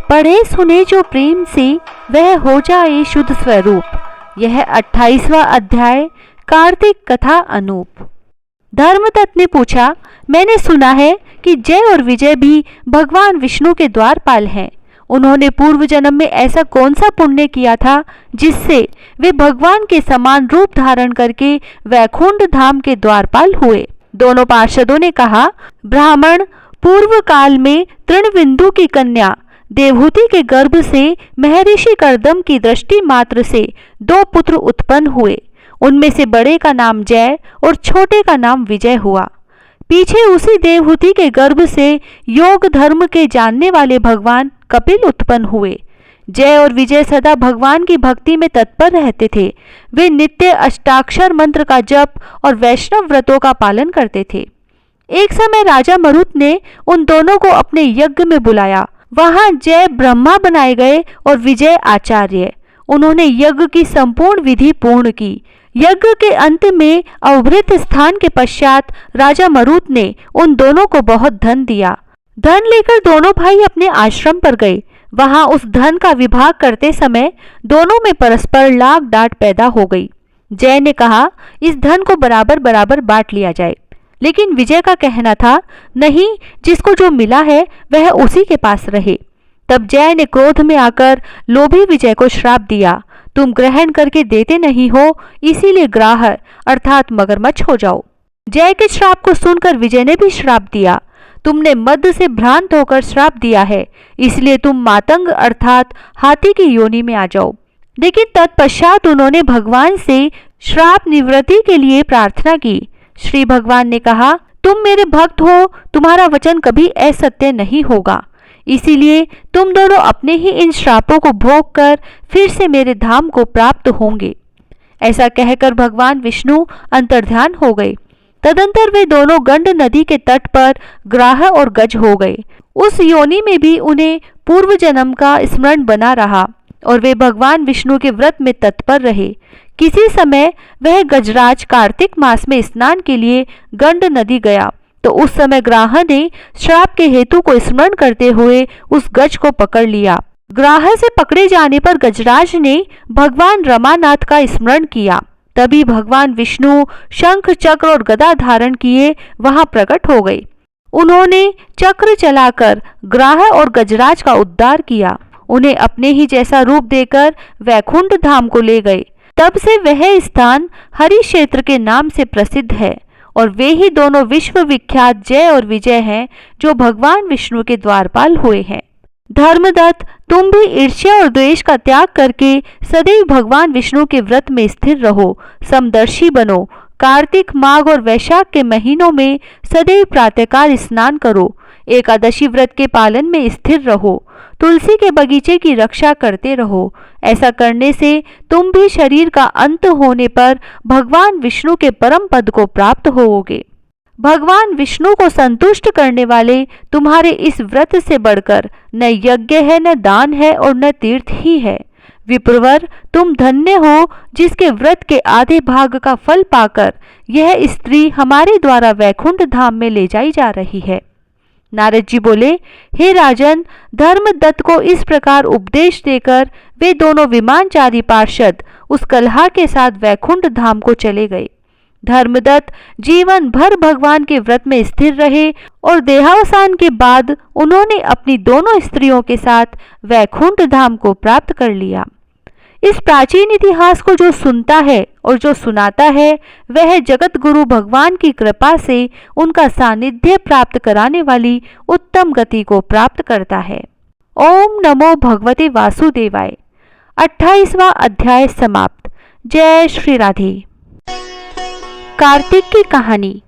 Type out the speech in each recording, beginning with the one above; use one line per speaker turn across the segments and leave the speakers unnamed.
पढ़े सुने जो प्रेम से वह हो जाए शुद्ध स्वरूप। यह 28वां अध्याय कार्तिक कथा अनूप। धर्मदत्त ने पूछा, मैंने सुना है कि जय और विजय भी भगवान विष्णु के द्वारपाल हैं। उन्होंने पूर्व जन्म में ऐसा कौन सा पुण्य किया था जिससे वे भगवान के समान रूप धारण करके वैकुंठ धाम के द्वारपाल हुए। दोनों पार्षदों ने कहा, ब्राह्मण पूर्व काल में तृणबिंदु की कन्या देवहूति के गर्भ से महर्षि कर्दम की दृष्टि मात्र से 2 पुत्र उत्पन्न हुए। उनमें से बड़े का नाम जय और छोटे का नाम विजय हुआ। पीछे उसी देवहूति के गर्भ से योग धर्म के जानने वाले भगवान कपिल उत्पन्न हुए। जय और विजय सदा भगवान की भक्ति में तत्पर रहते थे। वे नित्य अष्टाक्षर मंत्र का जप और वैष्णव व्रतों का पालन करते थे। एक समय राजा मरुत ने उन दोनों को अपने यज्ञ में बुलाया। वहां जय ब्रह्मा बनाए गए और विजय आचार्य। उन्होंने यज्ञ की संपूर्ण विधि पूर्ण की। यज्ञ के अंत में अवभृत स्थान के पश्चात राजा मरुत ने उन दोनों को बहुत धन दिया। धन लेकर दोनों भाई अपने आश्रम पर गए। वहां उस धन का विभाग करते समय दोनों में परस्पर लाग डांट पैदा हो गई। जय ने कहा, इस धन को बराबर बराबर बांट लिया जाए, लेकिन विजय का कहना था, नहीं, जिसको जो मिला है वह उसी के पास रहे। तब जय ने क्रोध में आकर लोभी विजय को श्राप दिया, तुम ग्रहण करके देते नहीं हो, इसीलिए ग्राह अर्थात मगरमच्छ हो जाओ। जय के श्राप को सुनकर विजय ने भी श्राप दिया, तुमने मद से भ्रांत होकर श्राप दिया है, इसलिए तुम मातंग अर्थात हाथी की योनि में आ जाओ। लेकिन तत्पश्चात उन्होंने भगवान से श्राप निवृत्ति के लिए प्रार्थना की। श्री भगवान ने कहा, तुम मेरे भक्त हो, तुम्हारा वचन कभी असत्य नहीं होगा, इसीलिए तुम दोनों अपने ही इन श्रापों को भोग कर फिर से मेरे धाम को प्राप्त होंगे। ऐसा कहकर भगवान विष्णु अंतर्ध्यान हो गए। तदंतर वे दोनों गंड नदी के तट पर ग्राह और गज हो गए। उस योनि में भी उन्हें पूर्व जन्म का स्मरण बना रहा और वे भगवान विष्णु के व्रत में तत्पर रहे। किसी समय वह गजराज कार्तिक मास में स्नान के लिए गंड नदी गया, तो उस समय ग्राह ने श्राप के हेतु को स्मरण करते हुए उस गज को पकड़ लिया। ग्राह से पकड़े जाने पर गजराज ने भगवान रमानाथ का स्मरण किया। तभी भगवान विष्णु शंख चक्र और गदा धारण किए वहां प्रकट हो गए। उन्होंने चक्र चलाकर ग्राह और गजराज का उद्धार किया। उन्हें अपने ही जैसा रूप देकर वैकुंठ धाम को ले गए। तब से वह स्थान हरि क्षेत्र के नाम से प्रसिद्ध है और वे ही दोनों विश्व विख्यात जय और विजय हैं जो भगवान विष्णु के द्वारपाल हुए हैं। धर्मदत्त, तुम भी ईर्ष्या और द्वेष का त्याग करके सदैव भगवान विष्णु के व्रत में स्थिर रहो, समदर्शी बनो। कार्तिक, माघ और वैशाख के महीनों में सदैव प्रातःकाल स्नान करो। एकादशी व्रत के पालन में स्थिर रहो। तुलसी के बगीचे की रक्षा करते रहो। ऐसा करने से तुम भी शरीर का अंत होने पर भगवान विष्णु के परम पद को प्राप्त होोगे। भगवान विष्णु को संतुष्ट करने वाले तुम्हारे इस व्रत से बढ़कर न यज्ञ है, न दान है और न तीर्थ ही है। विप्रवर, तुम धन्य हो जिसके व्रत के आधे भाग का फल पाकर यह स्त्री हमारे द्वारा वैकुंठ धाम में ले जाई जा रही है। नारद जी बोले, हे राजन, धर्मदत्त को इस प्रकार उपदेश देकर वे दोनों विमानचारी पार्षद उस कलहा के साथ वैकुंठ धाम को चले गए। धर्मदत्त जीवन भर भगवान के व्रत में स्थिर रहे और देहावसान के बाद उन्होंने अपनी दोनों स्त्रियों के साथ वैकुंठ धाम को प्राप्त कर लिया। इस प्राचीन इतिहास को जो सुनता है और जो सुनाता है वह जगत गुरु भगवान की कृपा से उनका सानिध्य प्राप्त कराने वाली उत्तम गति को प्राप्त करता है। ओम नमो भगवते वासुदेवाय। 28वां अध्याय समाप्त। जय श्री राधे। कार्तिक की कहानी।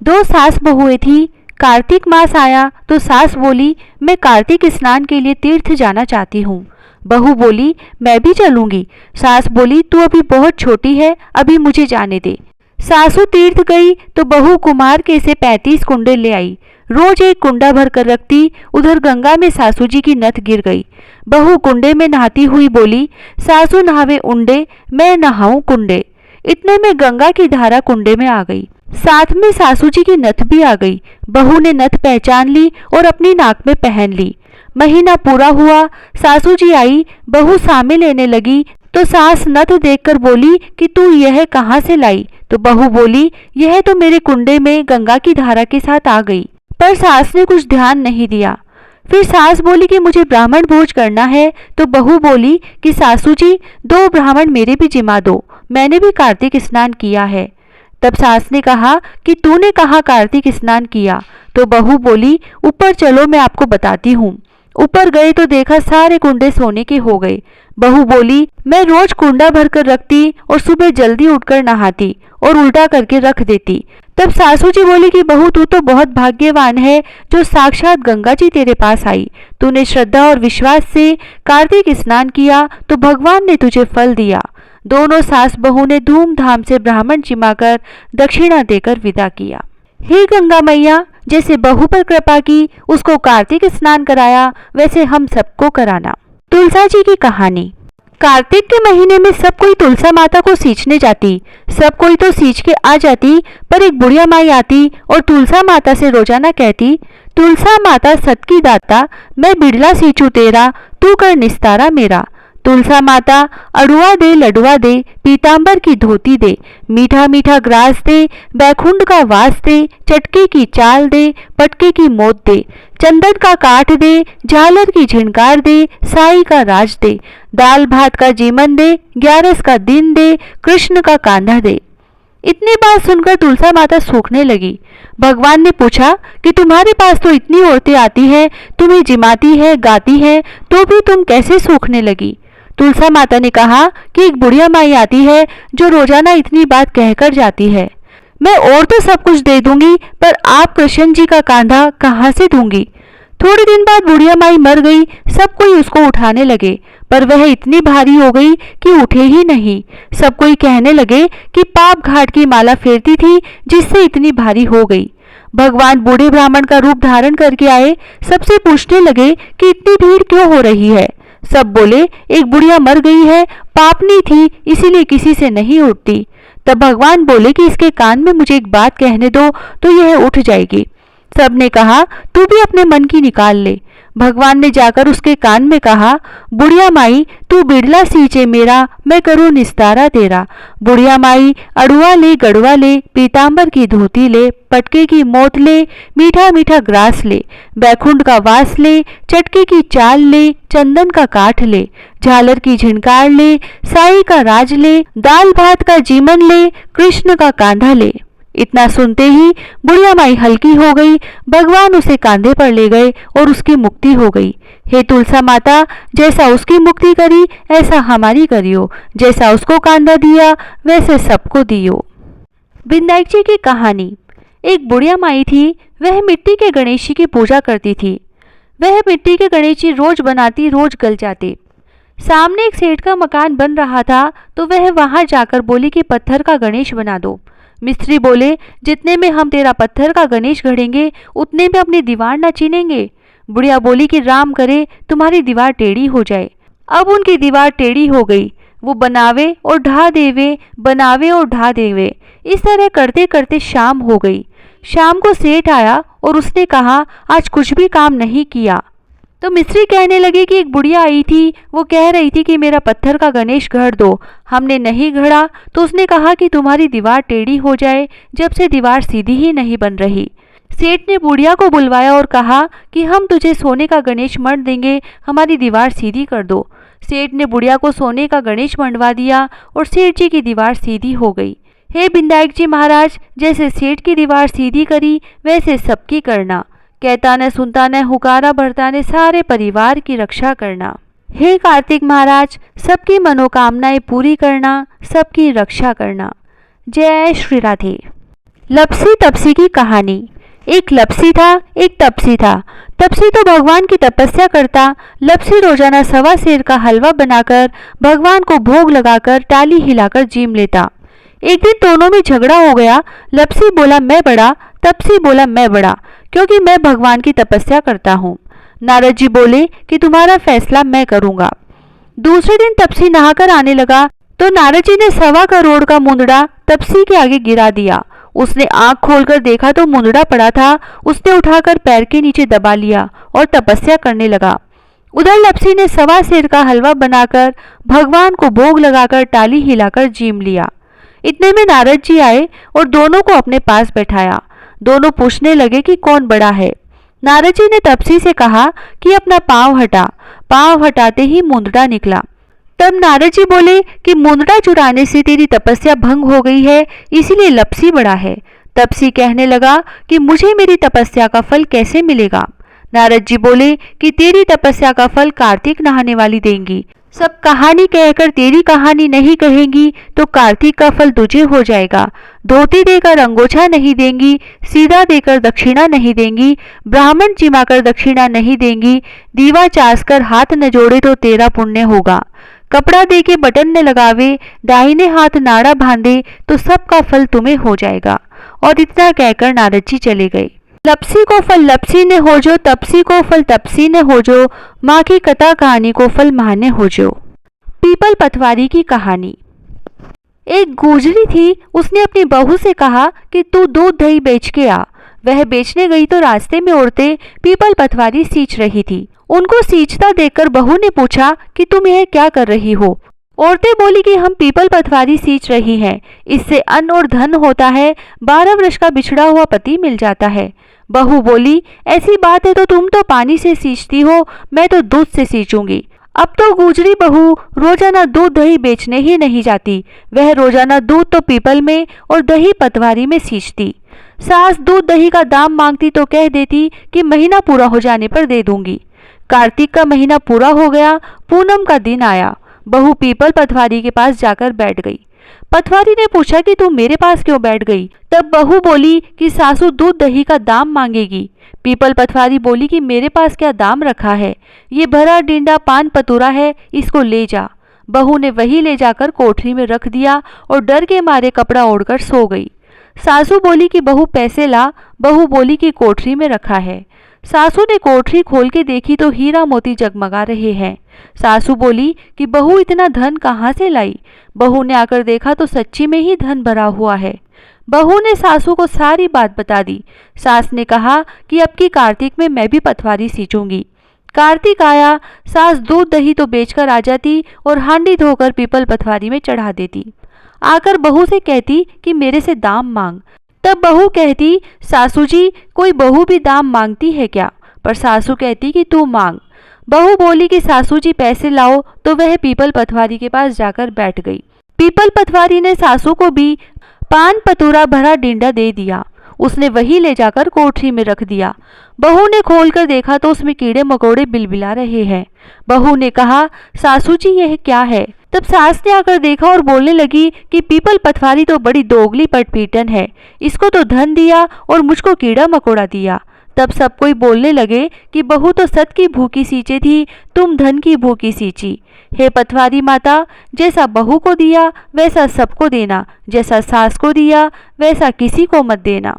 2 सास बहुएं थी। कार्तिक मास आया तो सास बोली, मैं कार्तिक स्नान के लिए तीर्थ जाना चाहती हूँ। बहू बोली, मैं भी चलूंगी। सास बोली, तू अभी बहुत छोटी है, अभी मुझे जाने दे। सासू तीर्थ गई तो बहू कुमार के से 35 कुंडे ले आई। रोज एक कुंडा भर कर रखती। उधर गंगा में सासू जी की नथ गिर गई। बहू कुंडे में नहाती हुई बोली, सासू नहावे उंडे, मैं नहाऊं कुंडे। इतने में गंगा की धारा कुंडे में आ गई। साथ में सासू जी की नथ भी आ गई। बहू ने नथ पहचान ली और अपनी नाक में पहन ली। महीना पूरा हुआ, सासू जी आई, बहू सामे लेने लगी तो सास नथ देखकर बोली कि तू यह कहाँ से लाई? तो बहू बोली, यह तो मेरे कुंडे में गंगा की धारा के साथ आ गई। पर सास ने कुछ ध्यान नहीं दिया। फिर सास बोली कि मुझे ब्राह्मण भोज करना है, तो बहू बोली कि सासू जी 2 ब्राह्मण मेरे भी जिमा दो, मैंने भी कार्तिक स्नान किया है। तब सास ने कहा कि तूने कहाँ कार्तिक स्नान किया? तो बहू बोली, ऊपर चलो मैं आपको बताती हूँ। ऊपर गए तो देखा सारे कुंडे सोने के हो गए। बहू बोली, मैं रोज कुंडा भरकर रखती और सुबह जल्दी उठकर नहाती और उल्टा करके रख देती। तब सासू जी बोली कि बहू तू तो बहुत भाग्यवान है जो साक्षात गंगा जी तेरे पास आई। तूने श्रद्धा और विश्वास से कार्तिक स्नान किया तो भगवान ने तुझे फल दिया। दोनों सास बहू ने धूमधाम से ब्राह्मण जिमाकर दक्षिणा देकर विदा किया। हे गंगा मैया, जैसे बहू पर कृपा की, उसको कार्तिक स्नान कराया, वैसे हम सबको कराना। तुलसा जी की कहानी। कार्तिक के महीने में सब कोई तुलसा माता को सींचने जाती। सब कोई तो सींच के आ जाती, पर एक बुढ़िया माई आती और तुलसा माता से रोजाना कहती, तुलसा माता सत की दाता, मैं बिड़ला सींचू तेरा, तू कर निस्तारा मेरा। तुलसा माता अड़ुआ दे लडुआ दे, पीतांबर की धोती दे, मीठा मीठा ग्रास दे, बैकुंठ का वास दे, चटके की चाल दे, पटके की मोत दे, चंदन का काठ दे, झालर की झिनकार दे, साई का राज दे, दाल भात का जीमन दे, 11 का दिन दे, कृष्ण का कांधा दे। इतनी बात सुनकर तुलसा माता सूखने लगी। भगवान ने पूछा कि तुम्हारे पास तो इतनी औरतें आती हैं, तुम्हें जिमाती है, गाती हैं, तो भी तुम कैसे सूखने लगी? तुलसा माता ने कहा कि एक बुढ़िया माई आती है जो रोजाना इतनी बात कहकर जाती है। मैं और तो सब कुछ दे दूंगी, पर आप कृष्ण जी का कांधा कहाँ से दूंगी? थोड़े दिन बाद बुढ़िया माई मर गई। सब कोई उसको उठाने लगे, पर वह इतनी भारी हो गई कि उठे ही नहीं। सब कोई कहने लगे कि पाप घाट की माला फेरती थी जिससे इतनी भारी हो गई। भगवान बूढ़े ब्राह्मण का रूप धारण करके आए। सबसे पूछने लगे कि इतनी भीड़ क्यों हो रही है? सब बोले, एक बुढ़िया मर गई है, पापनी थी, इसीलिए किसी से नहीं उठती। तब भगवान बोले कि इसके कान में मुझे एक बात कहने दो तो यह उठ जाएगी। सबने कहा, तू भी अपने मन की निकाल ले। भगवान ने जाकर उसके कान में कहा, बुढ़िया माई तू बिड़ला सींचे मेरा, मैं करूँ निस्तारा तेरा। बुढ़िया माई अड़ुआ ले गड़ुआ ले, पीतांबर की धोती ले, पटके की मोत ले, मीठा मीठा ग्रास ले, बैकुंठ का वास ले, चटके की चाल ले, चंदन का काठ ले, झालर की झिनकार ले, साई का राज ले, दाल भात का जीमन ले, कृष्ण का कांधा ले। इतना सुनते ही बुढ़िया माई हल्की हो गई। भगवान उसे कांधे पर ले गए और उसकी मुक्ति हो गई। हे तुलसा माता, जैसा उसकी मुक्ति करी ऐसा हमारी करियो, जैसा उसको कांधा दिया वैसे सबको दियो। विनायक जी की कहानी। एक बुढ़िया माई थी, वह मिट्टी के गणेश जी की पूजा करती थी। वह मिट्टी के गणेश जी रोज बनाती, रोज गल जाते। सामने एक सेठ का मकान बन रहा था तो वह वहां जाकर बोली कि पत्थर का गणेश बना दो। मिस्त्री बोले, जितने में हम तेरा पत्थर का गणेश गढ़ेंगे उतने में अपनी दीवार न चीनेंगे। बुढ़िया बोली कि राम करे तुम्हारी दीवार टेढ़ी हो जाए। अब उनकी दीवार टेढ़ी हो गई। वो बनावे और ढा देवे, बनावे और ढा देवे। इस तरह करते करते शाम हो गई। शाम को सेठ आया और उसने कहा, आज कुछ भी काम नहीं किया। तो मिस्त्री कहने लगे कि एक बुढ़िया आई थी, वो कह रही थी कि मेरा पत्थर का गणेश गढ़ दो। हमने नहीं गढ़ा तो उसने कहा कि तुम्हारी दीवार टेढ़ी हो जाए। जब से दीवार सीधी ही नहीं बन रही। सेठ ने बुढ़िया को बुलवाया और कहा कि हम तुझे सोने का गणेश मढ़ देंगे, हमारी दीवार सीधी कर दो। सेठ ने बुढ़िया को सोने का गणेश मंडवा दिया और सेठ जी की दीवार सीधी हो गई। हे विनायक जी महाराज, जैसे सेठ की दीवार सीधी करी वैसे सबकी करना। कहता न सुनता न हुकारा भरता ने सारे परिवार की रक्षा करना। हे कार्तिक महाराज, सबकी मनोकामनाएं पूरी करना, सबकी रक्षा करना। जय श्री राधे। लपसी तपसी की कहानी। एक लपसी था, एक तपसी था। तपसी तो भगवान की तपस्या करता। लपसी रोजाना 1.25 सेर का हलवा बनाकर भगवान को भोग लगाकर टाली हिलाकर जीम लेता। एक दिन दोनों में झगड़ा हो गया। लपसी बोला मैं बड़ा, तपसी बोला मैं बड़ा, क्योंकि मैं भगवान की तपस्या करता हूँ। नारद जी बोले कि तुम्हारा फैसला मैं करूँगा। दूसरे दिन तपसी नहाकर आने लगा तो नारद जी ने 1.25 करोड़ का मुंदड़ा तपसी के आगे गिरा दिया। उसने आंख खोलकर देखा तो मुंदड़ा पड़ा था। उसने उठाकर पैर के नीचे दबा लिया और तपस्या करने लगा। उधर लपसी ने सवा सेर का हलवा बनाकर भगवान को भोग लगाकर टाली हिलाकर जीम लिया। इतने में नारद जी आए और दोनों को अपने पास बैठाया। दोनों पूछने लगे कि कौन बड़ा है। नारद जी ने तपसी से कहा कि अपना पांव हटा। पांव हटाते ही मुंदड़ा निकला। तब नारद जी बोले कि मुंदड़ा चुराने से तेरी तपस्या भंग हो गई है, इसीलिए लपसी बड़ा है। तपसी कहने लगा कि मुझे मेरी तपस्या का फल कैसे मिलेगा। नारद जी बोले कि तेरी तपस्या का फल कार्तिक नहाने वाली देंगी। सब कहानी कहकर तेरी कहानी नहीं कहेंगी तो कार्तिक का फल तुझे हो जाएगा। धोती देकर अंगोछा नहीं देंगी, सीधा देकर दक्षिणा नहीं देंगी, ब्राह्मण जिमाकर दक्षिणा नहीं देंगी, दीवा चासकर हाथ न जोड़े तो तेरा पुण्य होगा। कपड़ा दे के बटन न लगावे, दाहिने हाथ नाड़ा बांधे तो सबका फल तुम्हें हो जाएगा। और इतना कहकर नारद जी चले गए। लपसी को फल लपसी ने हो जो, तपसी को फल तपसी ने हो जो, माँ की कथा कहानी को फल माँ ने हो जो। पीपल पतवारी की कहानी। एक गुजरी थी, उसने अपनी बहू से कहा कि तू दूध दही बेच के आ। वह बेचने गई तो रास्ते में औरतें पीपल पतवारी सींच रही थी। उनको सींचता देखकर बहू ने पूछा कि तुम यह क्या कर रही हो। औरतें बोली कि हम पीपल पतवारी सींच रही हैं, इससे अन्न और धन होता है, 12 वर्ष का बिछड़ा हुआ पति मिल जाता है। बहू बोली ऐसी बात है तो तुम तो पानी से सींचती हो, मैं तो दूध से सींचूंगी। अब तो गुजरी बहू रोजाना दूध दही बेचने ही नहीं जाती, वह रोजाना दूध तो पीपल में और दही पतवारी में सींचती। सास दूध दही का दाम मांगती तो कह देती कि महीना पूरा हो जाने पर दे दूंगी। कार्तिक का महीना पूरा हो गया, पूनम का दिन आया। बहू पीपल पतवारी के पास जाकर बैठ गई। पतवारी ने पूछा कि तुम मेरे पास क्यों बैठ गई। तब बहू बोली कि सासू दूध दही का दाम मांगेगी। पीपल पतवारी बोली कि मेरे पास क्या दाम रखा है, ये भरा डिंडा पान पतुरा है, इसको ले जा। बहू ने वही ले जाकर कोठरी में रख दिया और डर के मारे कपड़ा ओढ़कर सो गई। सासू बोली कि बहू पैसे ला। बहू बोली कि कोठरी में रखा है। सासू ने कोठरी खोल के देखी तो हीरा मोती जगमगा रहे हैं। सासू बोली कि बहू इतना धन कहाँ से लाई। बहू ने आकर देखा तो सच्ची में ही धन भरा हुआ है। बहू ने सासू को सारी बात बता दी। सास ने कहा कि अब की कार्तिक में मैं भी पतवारी सींचूंगी। कार्तिक आया, सास दूध दही तो बेचकर आ जाती और हांडी धोकर पीपल पतवारी में चढ़ा देती। आकर बहू से कहती कि मेरे से दाम मांग। तब बहू कहती सासू जी कोई बहू भी दाम मांगती है क्या, पर सासू कहती कि तू मांग। बहू बोली कि सासू जी पैसे लाओ, तो वह पीपल पतवारी के पास जाकर बैठ गई। पीपल पतवारी ने सासू को भी पान पतूरा भरा डिंडा दे दिया। उसने वही ले जाकर कोठरी में रख दिया। बहू ने खोलकर देखा तो उसमें कीड़े मकोड़े बिलबिला रहे हैं। बहू ने कहा सासू जी यह क्या है। तब सास ने आकर देखा और बोलने लगी कि पीपल पतवारी तो बड़ी दोगली पटपीटन है, इसको तो धन दिया और मुझको कीड़ा मकोड़ा दिया। तब सब कोई बोलने लगे कि बहू तो सत की भूखी सींचे थी, तुम धन की भूखी सींची। हे पतवारी माता, जैसा बहू को दिया वैसा सबको देना, जैसा सास को दिया वैसा किसी को मत देना।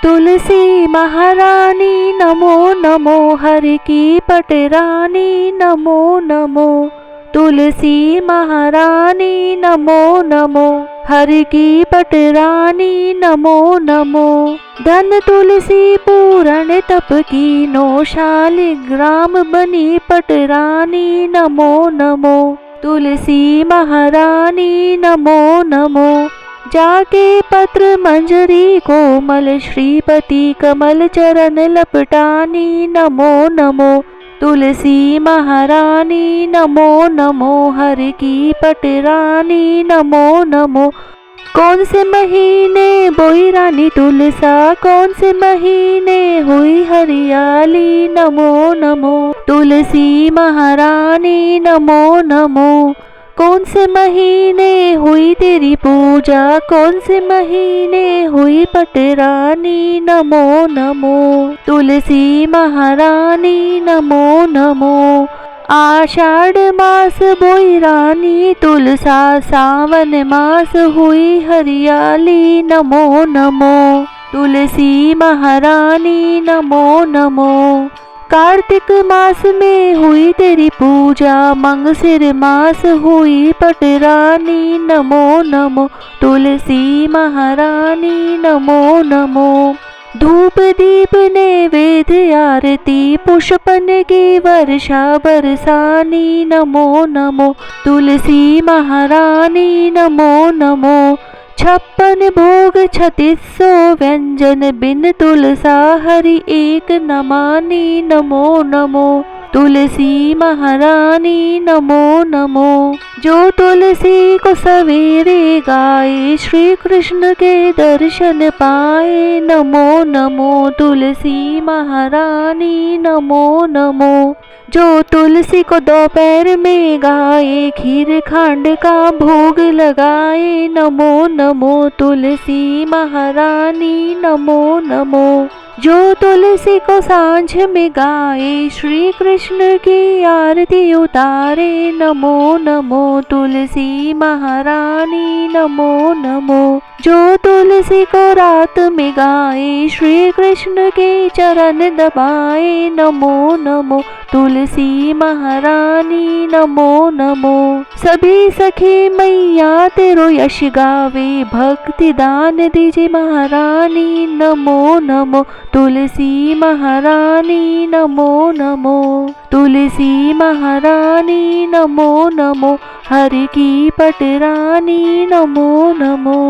तुलसी महारानी नमो नमो, हर की पटरानी नमो नमो। तुलसी महारानी नमो नमो, हर की पटरानी नमो नमो। धन तुलसी पूरण तप की नो, शालिग्राम बनी पटरानी नमो नमो। तुलसी महारानी नमो नमो। जाके पत्र मंजरी कोमल, श्रीपति कमल चरण लपटानी नमो नमो। तुलसी महारानी नमो नमो, हर की पटरानी नमो नमो। कौन से महीने बोई रानी तुलसा, कौन से महीने हुई हरियाली नमो नमो। तुलसी महारानी नमो नमो। कौन से महीने हुई तेरी पूजा, कौन से महीने हुई पटरानी नमो नमो। तुलसी महारानी नमो नमो। आषाढ़ मास बोई रानी तुलसा, सावन मास हुई हरियाली नमो नमो। तुलसी महारानी नमो नमो। कार्तिक मास में हुई तेरी पूजा, मंगसिर मास हुई पटरानी नमो नमो। तुलसी महारानी नमो नमो। धूप दीप नैवेद्य आरती पुष्पन की वर्षा बरसानी नमो नमो तुलसी महारानी नमो नमो। 56 भोग 3600 व्यंजन बिन तुलसा हरि एक नमानी नमो नमो तुलसी महारानी नमो नमो। जो तुलसी को सवेरे गाए श्री कृष्ण के दर्शन पाए नमो नमो तुलसी महारानी नमो नमो। जो तुलसी को दोपहर में गाए खीर खांड का भोग लगाए नमो नमो तुलसी महारानी नमो नमो। जो तुलसी को सांझ में गाए श्री कृष्ण की आरती उतारे नमो नमो तुलसी महारानी नमो नमो। जो तुलसी को रात में गाए श्री कृष्ण के चरण दबाए नमो नमो तुलसी महारानी नमो नमो। सभी सखी मैया तेरो यश गावे भक्ति दान दीजिए महारानी नमो नमो तुलसी महारानी नमो नमो तुलसी महारानी नमो नमो हरि की पटरानी नमो नमो।